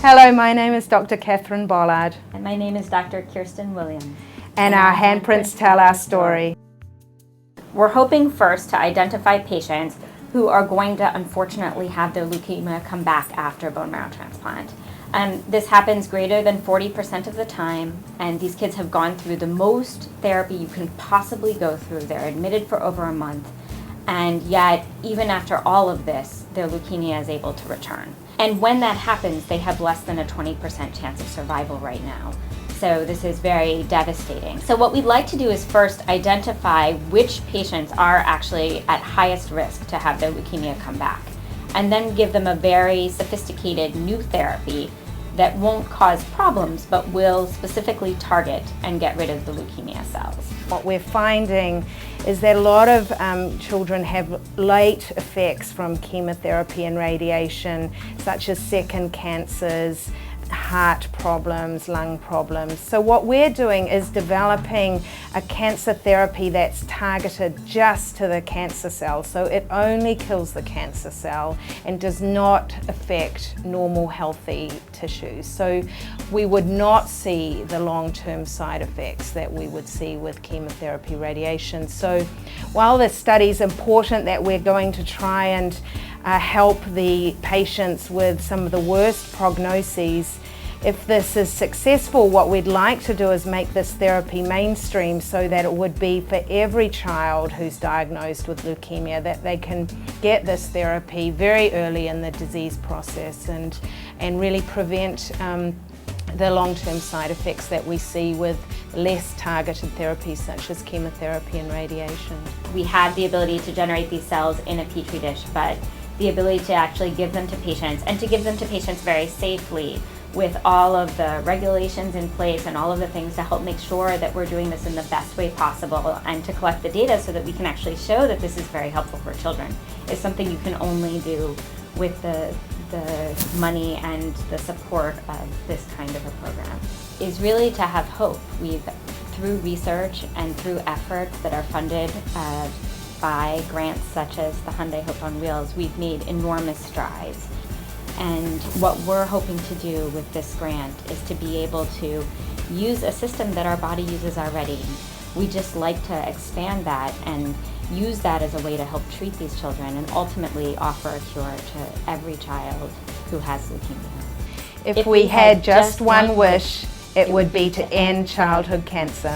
Hello, my name is Dr. Catherine Bollard. And my name is Dr. Kirsten Williams. And our handprints tell our story. We're hoping first to identify patients who are going to unfortunately have their leukemia come back after bone marrow transplant. This happens greater than 40% of the time, and these kids have gone through the most therapy you can possibly go through. They're admitted for over a month, and yet even after all of this, their leukemia is able to return. And when that happens, they have less than a 20% chance of survival right now. So this is very devastating. So what we'd like to do is first identify which patients are actually at highest risk to have their leukemia come back, and then give them a very sophisticated new therapy that won't cause problems but will specifically target and get rid of the leukemia cells. What we're finding is that a lot of children have late effects from chemotherapy and radiation, such as second cancers, heart problems, lung problems. So what we're doing is developing a cancer therapy that's targeted just to the cancer cell. So it only kills the cancer cell and does not affect normal healthy tissues. So we would not see the long-term side effects that we would see with chemotherapy radiation. So while this study is important, that we're going to try and help the patients with some of the worst prognoses. If this is successful, what we'd like to do is make this therapy mainstream so that it would be for every child who's diagnosed with leukemia, that they can get this therapy very early in the disease process and really prevent the long-term side effects that we see with less targeted therapies such as chemotherapy and radiation. We have the ability to generate these cells in a petri dish, but the ability to actually give them to patients, and to give them to patients very safely with all of the regulations in place and all of the things to help make sure that we're doing this in the best way possible, and to collect the data so that we can actually show that this is very helpful for children, is something you can only do with the money and the support of this kind of a program. Is really to have hope. Through research and through efforts that are funded by grants such as the Hyundai Hope On Wheels, we've made enormous strides. And what we're hoping to do with this grant is to be able to use a system that our body uses already. We just like to expand that and use that as a way to help treat these children and ultimately offer a cure to every child who has leukemia. If we had just one wish, it would be to end childhood cancer.